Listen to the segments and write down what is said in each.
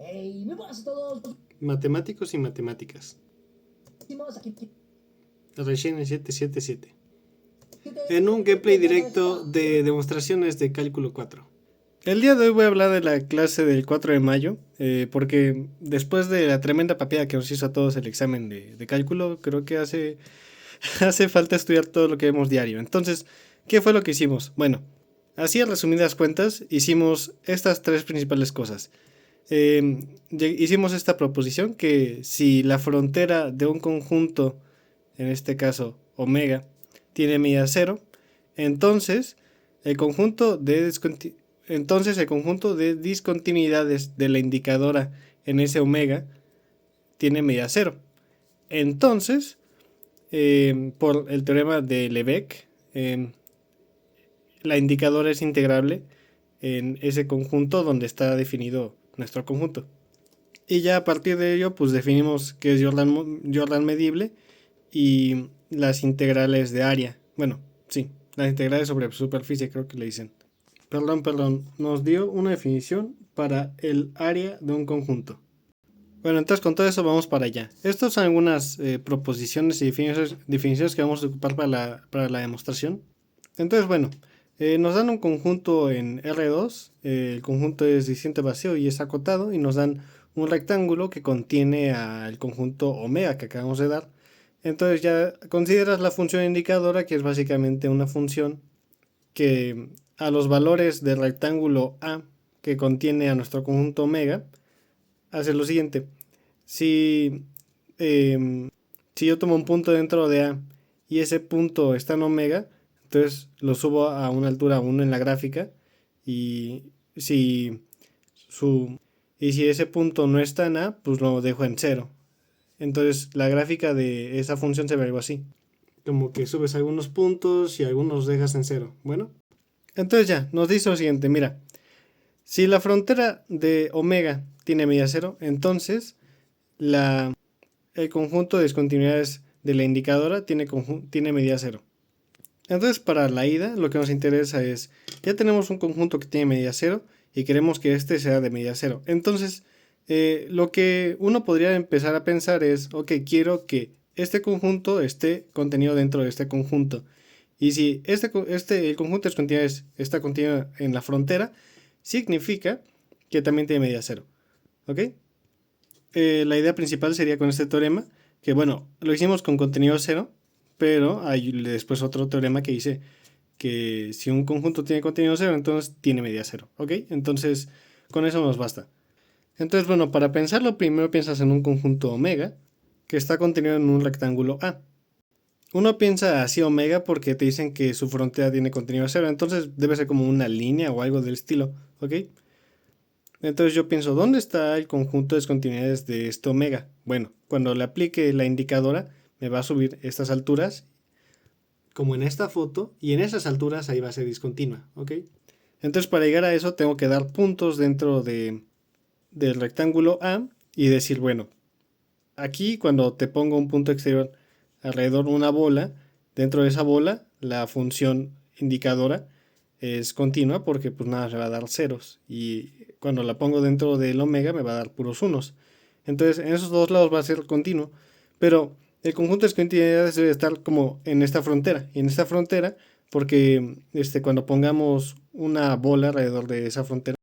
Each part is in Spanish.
Hey, muy buenas a todos. Matemáticos y matemáticas. Aquí, Reshine 777. En un gameplay directo de demostraciones de cálculo 4. El día de hoy voy a hablar de la clase del 4 de mayo, porque después de la tremenda papeada que nos hizo a todos el examen de cálculo, creo que hace falta estudiar todo lo que vemos diario. Entonces, ¿qué fue lo que hicimos? Bueno, así a resumidas cuentas, hicimos estas tres principales cosas. Hicimos esta proposición que si la frontera de un conjunto, en este caso omega, tiene medida 0, entonces el conjunto de discontinuidades de la indicadora en ese omega tiene medida 0. Entonces, por el teorema de Lebesgue, la indicadora es integrable en ese conjunto donde está definido nuestro conjunto. Y ya a partir de ello, pues definimos qué es Jordan medible y las integrales de área. Bueno, sí, las integrales sobre superficie creo que le dicen. Perdón, nos dio una definición para el área de un conjunto. Bueno, entonces con todo eso vamos para allá. Estas son algunas proposiciones y definiciones que vamos a ocupar para la demostración. Entonces, bueno, nos dan un conjunto en R2, el conjunto es diciente vacío y es acotado, y nos dan un rectángulo que contiene al conjunto omega que acabamos de dar. Entonces ya consideras la función indicadora, que es básicamente una función que a los valores del rectángulo A que contiene a nuestro conjunto omega, hace lo siguiente. Si, si yo tomo un punto dentro de A y ese punto está en omega, entonces lo subo a una altura 1 en la gráfica, y si, y si ese punto no está en A, pues lo dejo en 0. Entonces la gráfica de esa función se ve algo así. Como que subes algunos puntos y algunos los dejas en 0. Bueno, entonces ya, nos dice lo siguiente, mira. Si la frontera de omega tiene medida 0, entonces el conjunto de discontinuidades de la indicadora tiene medida 0. Entonces, para la ida, lo que nos interesa es, ya tenemos un conjunto que tiene medida 0 y queremos que este sea de medida 0. Entonces, lo que uno podría empezar a pensar es, ok, quiero que este conjunto esté contenido dentro de este conjunto. Y si el conjunto de discontinuidades está contenido en la frontera, significa que también tiene medida 0. ¿Ok? La idea principal sería con este teorema, que bueno, lo hicimos con contenido 0, pero hay después otro teorema que dice que si un conjunto tiene contenido 0, entonces tiene medida 0. ¿Ok? Entonces, con eso nos basta. Entonces, bueno, para pensarlo, primero piensas en un conjunto omega que está contenido en un rectángulo A. Uno piensa así omega porque te dicen que su frontera tiene contenido 0, entonces debe ser como una línea o algo del estilo. ¿Ok? Entonces yo pienso, ¿dónde está el conjunto de discontinuidades de este omega? Bueno, cuando le aplique la indicadora, me va a subir estas alturas, como en esta foto, y en esas alturas ahí va a ser discontinua, ¿ok? Entonces para llegar a eso tengo que dar puntos dentro del rectángulo A y decir, bueno, aquí cuando te pongo un punto exterior alrededor de una bola, dentro de esa bola la función indicadora es continua porque pues nada, me va a dar ceros, y cuando la pongo dentro del omega me va a dar puros unos. Entonces en esos dos lados va a ser continuo, pero el conjunto de discontinuidades debe estar como en esta frontera, y en esta frontera porque cuando pongamos una bola alrededor de esa frontera,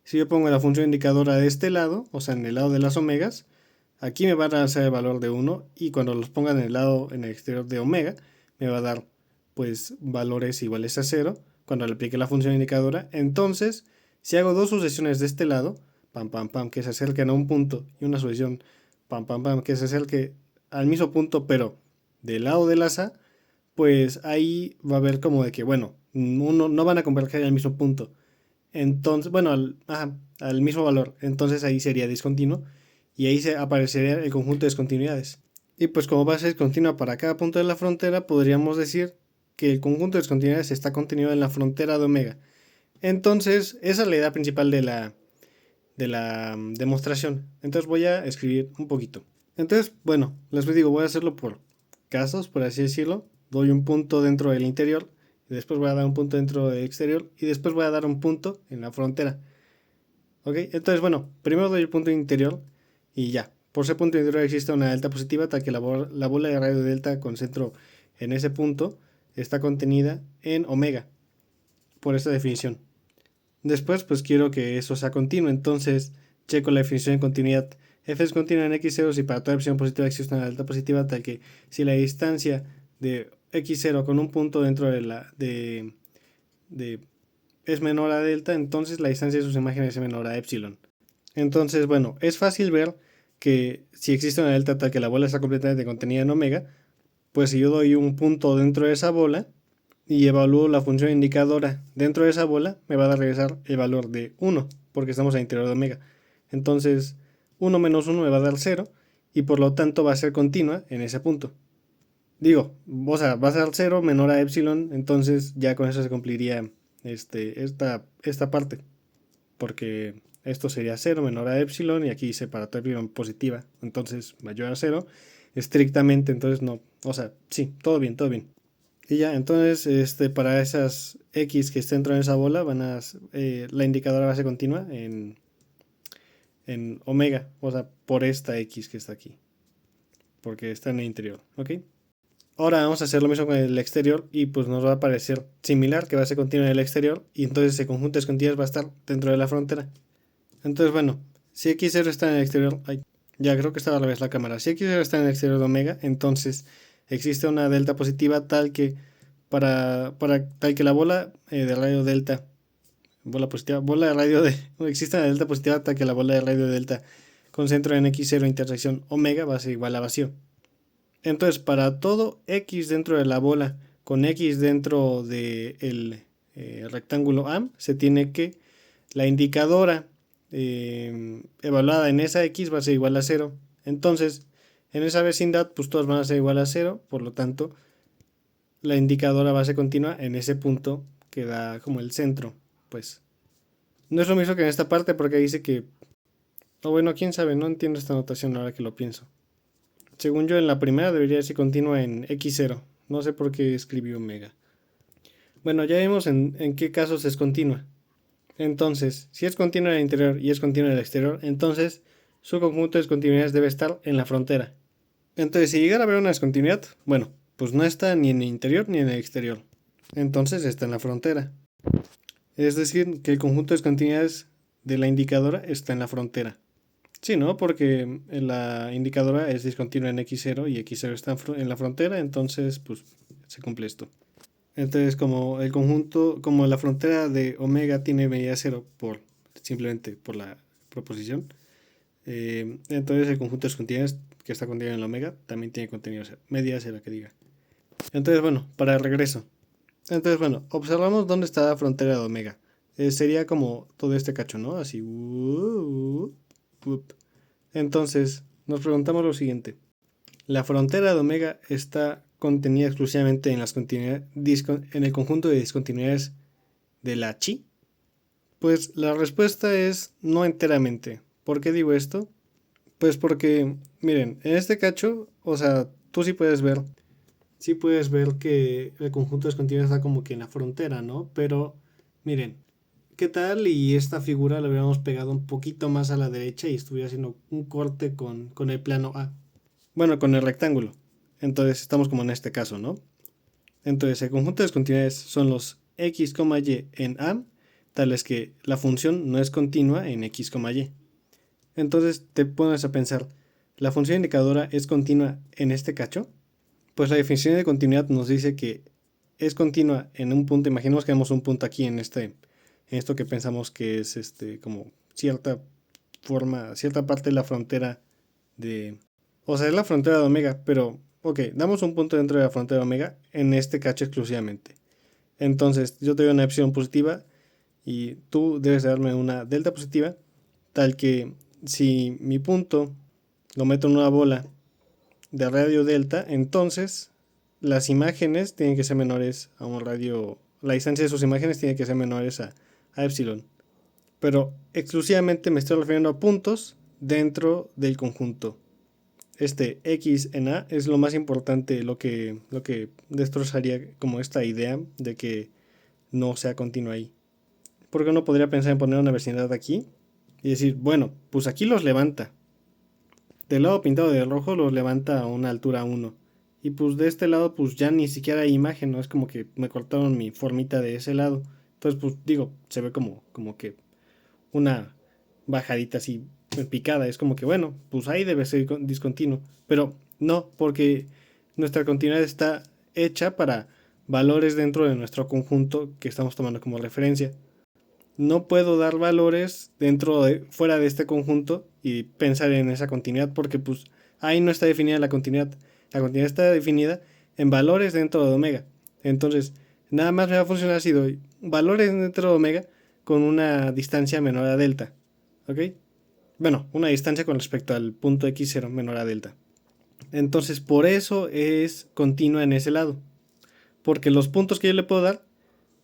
si yo pongo la función indicadora de este lado, o sea en el lado de las omegas, aquí me va a dar el valor de 1, y cuando los ponga en el exterior de omega, me va a dar pues valores iguales a 0 cuando le aplique la función indicadora. Entonces, si hago dos sucesiones de este lado, pam pam pam, que se acerquen a un punto, y una sucesión pam pam pam que se acerque al mismo punto pero del lado del asa, pues ahí va a haber como de que, bueno, uno no van a converger al mismo punto. Entonces, bueno, al mismo valor. Entonces ahí sería discontinuo y ahí se aparecería el conjunto de discontinuidades. Y pues como va a ser continua para cada punto de la frontera, podríamos decir que el conjunto de discontinuidades está contenido en la frontera de omega. Entonces, esa es la idea principal de la demostración. Entonces voy a escribir un poquito. Entonces, bueno, les digo, voy a hacerlo por casos, por así decirlo. Doy un punto dentro del interior, y después voy a dar un punto dentro del exterior, y después voy a dar un punto en la frontera. ¿Ok? Entonces, bueno, primero doy el punto interior y ya. Por ser punto interior existe una delta positiva, tal que la bola de radio delta con centro en ese punto está contenida en omega, por esta definición. Después, pues quiero que eso sea continuo, entonces checo la definición de continuidad. F es continua en x0 si para toda epsilon positiva existe una delta positiva, tal que si la distancia de x0 con un punto dentro de es menor a delta, entonces la distancia de sus imágenes es menor a epsilon. Entonces, bueno, es fácil ver que si existe una delta tal que la bola está completamente contenida en omega, pues si yo doy un punto dentro de esa bola y evalúo la función indicadora dentro de esa bola, me va a regresar el valor de 1, porque estamos al interior de omega. Entonces, 1 menos 1 me va a dar 0, y por lo tanto va a ser continua en ese punto. Digo, o sea, va a ser 0 menor a epsilon, entonces ya con eso se cumpliría esta parte, porque esto sería 0 menor a epsilon, y aquí dice para toda epsilon positiva, entonces mayor a 0, estrictamente, entonces no, o sea, sí, todo bien, todo bien. Y ya, entonces, para esas X que estén dentro de esa bola, la indicadora va a ser continua en omega, o sea, por esta X que está aquí, porque está en el interior, ¿ok? Ahora vamos a hacer lo mismo con el exterior y pues nos va a parecer similar, que va a ser continua en el exterior, y entonces ese conjunto de escondidas va a estar dentro de la frontera. Entonces, bueno, si x0 está en el exterior, ya creo que estaba al revés la cámara, si x0 está en el exterior de omega, entonces existe una delta positiva tal que tal que la bola de radio delta, bola positiva, bola de radio de, existe una delta positiva tal que la bola de radio delta con centro en x0 intersección omega va a ser igual a vacío. Entonces, para todo x dentro de la bola con x dentro del rectángulo A, se tiene que la indicadora evaluada en esa x va a ser igual a 0. Entonces, en esa vecindad, pues todas van a ser igual a 0, por lo tanto, la indicadora va a ser continua en ese punto que da como el centro. Pues no es lo mismo que en esta parte porque dice que, o bueno, quién sabe, no entiendo esta notación ahora que lo pienso. Según yo, en la primera debería ser continua en x0. No sé por qué escribió omega. Bueno, ya vimos en qué casos es continua. Entonces, si es continua en el interior y es continua en el exterior, entonces su conjunto de discontinuidades debe estar en la frontera. Entonces, si llegara a haber una discontinuidad, bueno, pues no está ni en el interior ni en el exterior. Entonces está en la frontera. Es decir, que el conjunto de discontinuidades de la indicadora está en la frontera. Sí, ¿no? Porque la indicadora es discontinua en x0 y x0 está en la frontera, entonces pues se cumple esto. Entonces, como el conjunto, como la frontera de omega tiene medida 0 simplemente por la proposición, entonces el conjunto de discontinuidades que está contenido en la omega también tiene contenido 0, medida 0 que diga. Entonces, bueno, para el regreso. Entonces, bueno, observamos dónde está la frontera de omega. Sería como todo este cacho, ¿no? Así. Entonces, nos preguntamos lo siguiente. ¿La frontera de omega está contenida exclusivamente en en el conjunto de discontinuidades de la chi? Pues la respuesta es no enteramente. ¿Por qué digo esto? Pues porque, miren, en este cacho, o sea, tú sí puedes ver que el conjunto de discontinuidades está como que en la frontera, ¿no? Pero, miren, ¿qué tal? Y esta figura la hubiéramos pegado un poquito más a la derecha y estuviera haciendo un corte con el plano A. Bueno, con el rectángulo. Entonces estamos como en este caso, ¿no? Entonces el conjunto de discontinuidades son los x, y en A, tales que la función no es continua en x, y. Entonces te pones a pensar, ¿la función indicadora es continua en este cacho? Pues la definición de continuidad nos dice que es continua en un punto. Imaginemos que tenemos un punto aquí en esto que pensamos que es como cierta parte de la frontera de, o sea, es la frontera de omega, pero ok, damos un punto dentro de la frontera de omega en este cacho exclusivamente. Entonces yo te doy una epsilon positiva y tú debes darme una delta positiva, tal que si mi punto lo meto en una bola de radio delta, entonces las imágenes tienen que ser menores a un radio, la distancia de sus imágenes tiene que ser menores a epsilon. Pero exclusivamente me estoy refiriendo a puntos dentro del conjunto. Este x en A es lo más importante, lo que destrozaría como esta idea de que no sea continua ahí. Porque uno podría pensar en poner una vecindad aquí y decir, bueno, pues aquí los levanta. Del lado pintado de rojo los levanta a una altura 1. Y pues de este lado pues ya ni siquiera hay imagen, ¿no? Es como que me cortaron mi formita de ese lado. Entonces pues digo, se ve como que una bajadita así picada. Es como que bueno, pues ahí debe ser discontinuo. Pero no, porque nuestra continuidad está hecha para valores dentro de nuestro conjunto que estamos tomando como referencia. No puedo dar valores fuera de este conjunto y pensar en esa continuidad porque pues ahí no está definida la continuidad. La continuidad está definida en valores dentro de omega. Entonces, nada más me va a funcionar si doy valores dentro de omega con una distancia menor a delta. ¿Ok? Bueno, una distancia con respecto al punto x0 menor a delta. Entonces, por eso es continua en ese lado. Porque los puntos que yo le puedo dar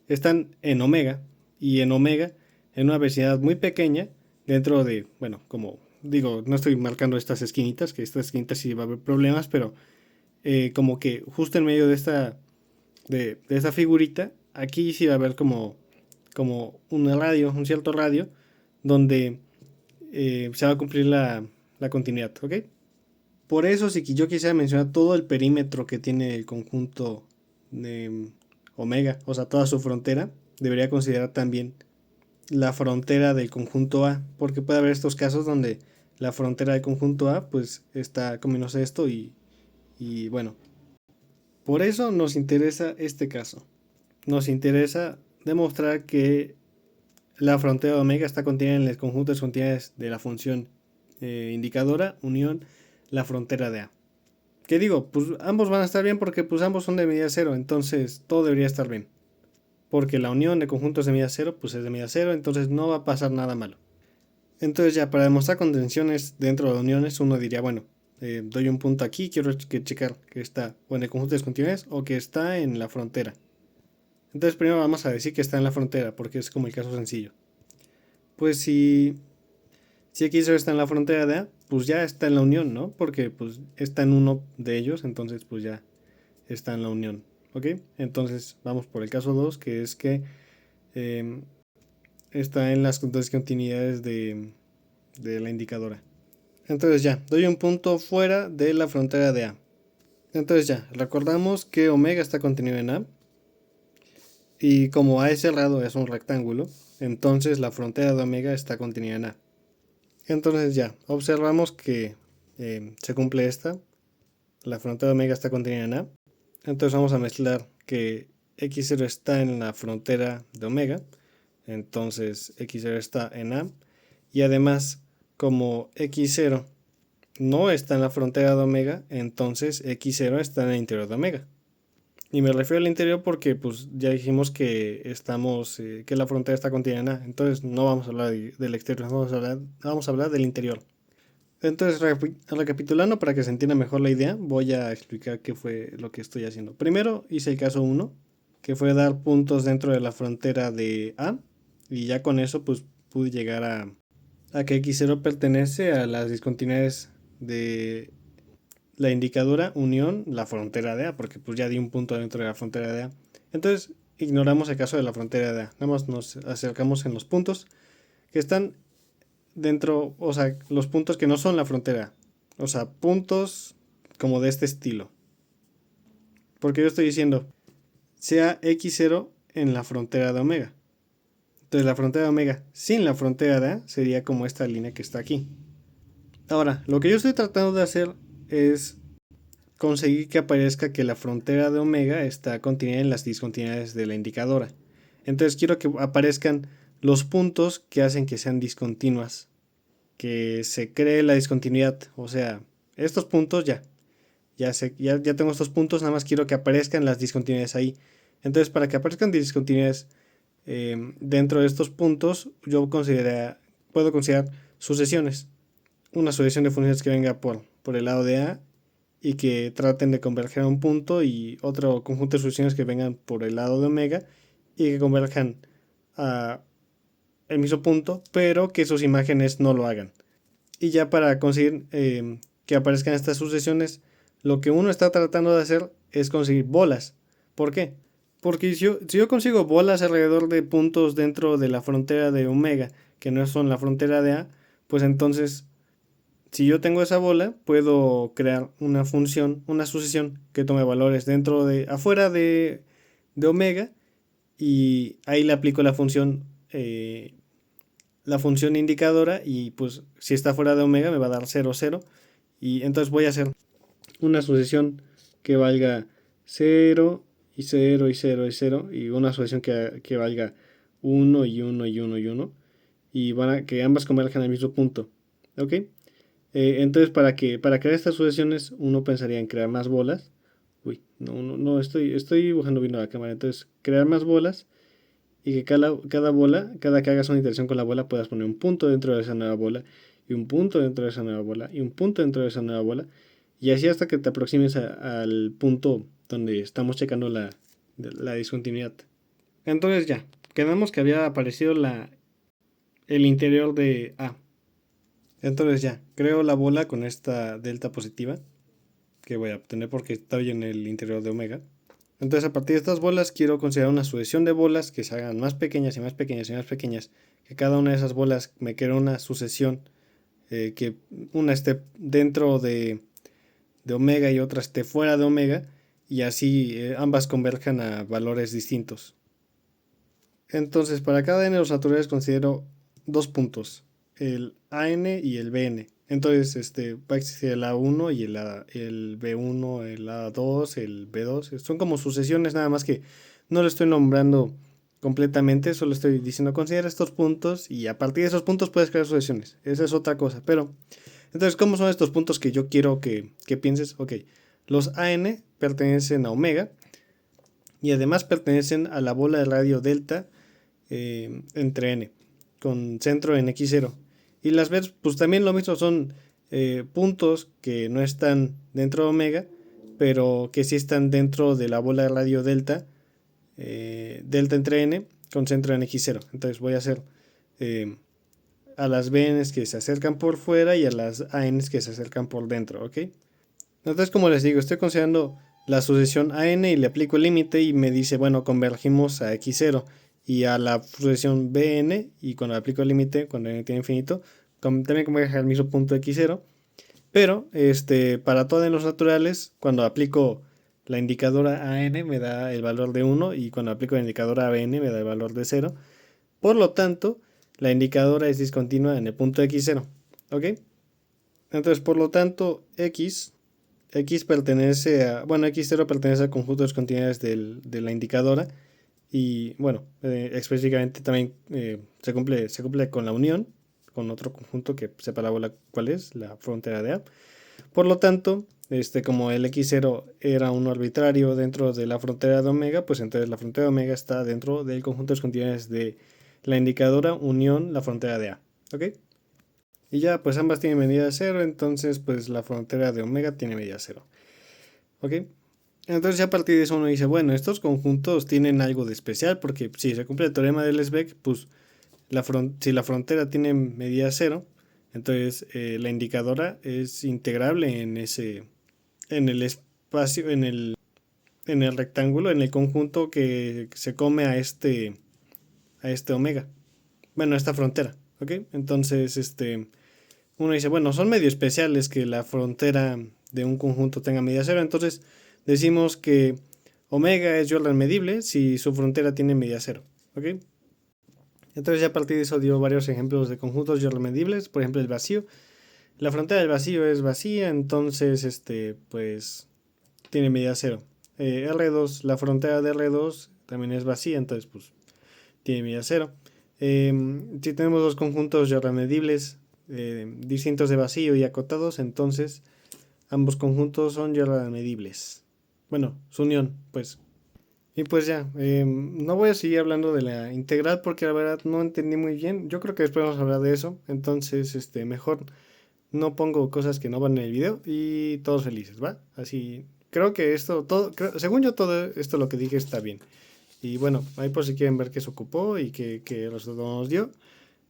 están en omega, y en omega en una velocidad muy pequeña dentro de, bueno, como digo, no estoy marcando estas esquinitas, que estas esquinitas sí va a haber problemas, pero como que justo en medio de esta figurita, aquí sí va a haber como un cierto radio, donde se va a cumplir la continuidad, ¿ok? Por eso, si yo quisiera mencionar todo el perímetro que tiene el conjunto de omega, o sea, toda su frontera, debería considerar también la frontera del conjunto A, porque puede haber estos casos donde la frontera del conjunto A pues está comiéndose esto y bueno, por eso nos interesa este caso. Nos interesa demostrar que la frontera de omega está contenida en el conjunto de continuidades de la función indicadora unión la frontera de A. Que digo, pues ambos van a estar bien porque pues ambos son de medida cero, entonces todo debería estar bien. Porque la unión de conjuntos de medida cero, pues es de medida cero, entonces no va a pasar nada malo. Entonces ya, para demostrar contenciones dentro de uniones, uno diría, bueno, doy un punto aquí, quiero checar que está o en el conjunto de discontinuidades o que está en la frontera. Entonces primero vamos a decir que está en la frontera, porque es como el caso sencillo. Pues si X está en la frontera de A, pues ya está en la unión, ¿no? Porque pues está en uno de ellos, entonces pues ya está en la unión. ¿Ok? Entonces vamos por el caso 2, que es que está en las discontinuidades de la indicadora. Entonces ya, doy un punto fuera de la frontera de A. Entonces ya, recordamos que omega está contenido en A. Y como A es cerrado, es un rectángulo, entonces la frontera de omega está contenida en A. Entonces ya, observamos que se cumple esta. La frontera de omega está contenida en A. Entonces vamos a mezclar que x0 está en la frontera de omega. Entonces x0 está en A. Y además, como x0 no está en la frontera de omega, entonces x0 está en el interior de omega. Y me refiero al interior porque pues ya dijimos que que la frontera está contenida en A. Entonces no vamos a hablar del exterior, vamos a hablar del interior. Entonces, recapitulando para que se entienda mejor la idea, voy a explicar qué fue lo que estoy haciendo. Primero hice el caso 1, que fue dar puntos dentro de la frontera de A, y ya con eso pues pude llegar a que x0 pertenece a las discontinuidades de la indicadora unión la frontera de A, porque pues ya di un punto dentro de la frontera de A. Entonces ignoramos el caso de la frontera de A, nada más nos acercamos en los puntos que están dentro, o sea, los puntos que no son la frontera, o sea, puntos como de este estilo. Porque yo estoy diciendo, sea x0 en la frontera de omega. Entonces la frontera de omega sin la frontera de A sería como esta línea que está aquí. Ahora, lo que yo estoy tratando de hacer es conseguir que aparezca que la frontera de omega está contenida en las discontinuidades de la indicadora. Entonces quiero que aparezcan los puntos que hacen que sean discontinuas, que se cree la discontinuidad. O sea, estos puntos ya tengo estos puntos, nada más quiero que aparezcan las discontinuidades ahí. Entonces, para que aparezcan discontinuidades dentro de estos puntos, yo puedo considerar sucesiones. Una sucesión de funciones que venga por el lado de A y que traten de converger a un punto, y otro conjunto de sucesiones que vengan por el lado de omega y que converjan a el mismo punto, pero que sus imágenes no lo hagan. Y ya para conseguir que aparezcan estas sucesiones, lo que uno está tratando de hacer es conseguir bolas. ¿Por qué? Porque si yo consigo bolas alrededor de puntos dentro de la frontera de omega, que no son la frontera de A, pues entonces, si yo tengo esa bola, puedo crear una función, una sucesión que tome valores afuera de omega, y ahí le aplico la función indicadora, y pues si está fuera de omega me va a dar 0, 0, y entonces voy a hacer una sucesión que valga 0 y 0 y 0 y 0, y una sucesión que valga 1 y 1 y 1 y 1, y que ambas converjan al mismo punto. ¿Ok? Entonces para crear estas sucesiones uno pensaría en crear más bolas. Uy, no, estoy dibujando bien la cámara. Entonces crear más bolas, y que cada bola, cada que hagas una interacción con la bola, puedas poner un punto dentro de esa nueva bola, y un punto dentro de esa nueva bola, y un punto dentro de esa nueva bola, y así hasta que te aproximes al punto donde estamos checando la discontinuidad. Entonces ya, quedamos que había aparecido el interior de A. Entonces ya, creo la bola con esta delta positiva que voy a obtener porque estoy en el interior de omega. Entonces a partir de estas bolas quiero considerar una sucesión de bolas que se hagan más pequeñas y más pequeñas y más pequeñas. Que cada una de esas bolas me cree una sucesión, que una esté dentro de omega y otra esté fuera de omega. Y así ambas converjan a valores distintos. Entonces para cada n de los naturales considero dos puntos, el AN y el BN. Entonces va a existir el A1 y el B1, el A2, el B2. Son como sucesiones, nada más que no lo estoy nombrando completamente, solo estoy diciendo considera estos puntos y a partir de esos puntos puedes crear sucesiones. Esa es otra cosa. Pero, entonces, ¿cómo son estos puntos que yo quiero que pienses? Ok, los AN pertenecen a omega y además pertenecen a la bola de radio delta entre n, con centro en x0. Y las veces, pues también lo mismo, son puntos que no están dentro de omega, pero que sí están dentro de la bola de radio delta, delta entre n, con centro en x0. Entonces voy a hacer a las bns que se acercan por fuera y a las ans que se acercan por dentro, ¿ok? Entonces, como les digo, estoy considerando la sucesión AN y le aplico el límite y me dice, bueno, convergimos a x0 y a la sucesión BN, y cuando aplico el límite, cuando n tiene infinito, también converge al mismo punto x0. Pero para todos los naturales, cuando aplico la indicadora AN me da el valor de 1 y cuando aplico la indicadora ABN me da el valor de 0. Por lo tanto, la indicadora es discontinua en el punto x0. ¿Ok? Entonces, por lo tanto, X pertenece bueno, x0 pertenece al conjunto de discontinuidades de la indicadora. Y bueno, específicamente también se cumple con la unión, con otro conjunto que sepa la bola cuál es, la frontera de A. Por lo tanto, como el x0 era un arbitrario dentro de la frontera de omega, pues entonces la frontera de omega está dentro del conjunto de discontinuidades de la indicadora unión la frontera de A. ¿Ok? Y ya, pues ambas tienen medida 0, entonces pues la frontera de omega tiene medida 0. ¿Ok? Entonces ya a partir de eso uno dice, bueno, estos conjuntos tienen algo de especial porque si se cumple el teorema de Lebesgue, pues si la frontera tiene medida 0, entonces la indicadora es integrable en el espacio, en el rectángulo, en el conjunto que se come a este omega. Bueno, a esta frontera, ¿ok? Entonces, uno dice, bueno, son medio especiales que la frontera de un conjunto tenga medida 0, entonces decimos que omega es Jordan medible si su frontera tiene medida 0, ¿ok? Entonces ya a partir de eso dio varios ejemplos de conjuntos Jordan medibles, por ejemplo el vacío. La frontera del vacío es vacía, entonces pues tiene medida 0. R2, la frontera de R2 también es vacía, entonces pues tiene medida 0. Si tenemos dos conjuntos Jordan medibles distintos de vacío y acotados, entonces ambos conjuntos son Jordan medibles. Bueno, su unión, pues. Y pues ya, no voy a seguir hablando de la integral porque la verdad no entendí muy bien. Yo creo que después vamos a hablar de eso. Entonces, mejor no pongo cosas que no van en el video y todos felices, ¿va? Así, creo que según yo todo esto lo que dije está bien. Y bueno, ahí por si quieren ver qué se ocupó y qué resultado nos dio,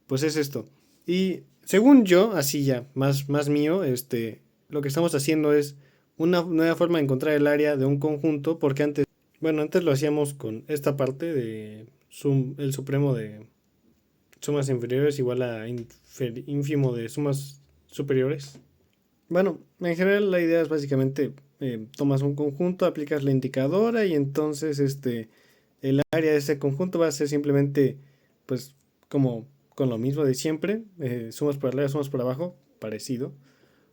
pues es esto. Y según yo, así ya, más mío, lo que estamos haciendo es una nueva forma de encontrar el área de un conjunto, porque antes Bueno, antes lo hacíamos con esta parte de el supremo de sumas inferiores igual a ínfimo de sumas superiores. Bueno, en general la idea es básicamente tomas un conjunto, aplicas la indicadora y entonces el área de ese conjunto va a ser simplemente pues como con lo mismo de siempre, sumas por arriba, sumas por abajo, parecido.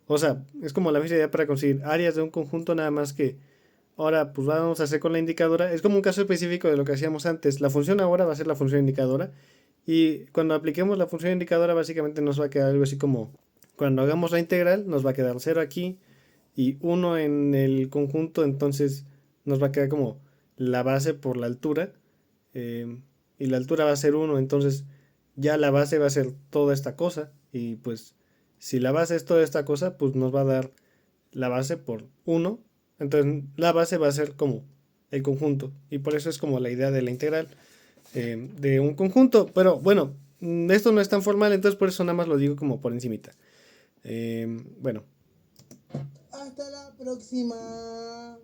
O sea, es como la misma idea para conseguir áreas de un conjunto, nada más que ahora pues vamos a hacer con la indicadora. Es como un caso específico de lo que hacíamos antes. La función ahora va a ser la función indicadora y cuando apliquemos la función indicadora básicamente nos va a quedar algo así como cuando hagamos la integral nos va a quedar 0 aquí y 1 en el conjunto, entonces nos va a quedar como la base por la altura y la altura va a ser 1, entonces ya la base va a ser toda esta cosa y pues si la base es toda esta cosa pues nos va a dar la base por 1, entonces la base va a ser como el conjunto y por eso es como la idea de la integral de un conjunto, pero bueno, esto no es tan formal, entonces por eso nada más lo digo como por encimita. Bueno. Hasta la próxima.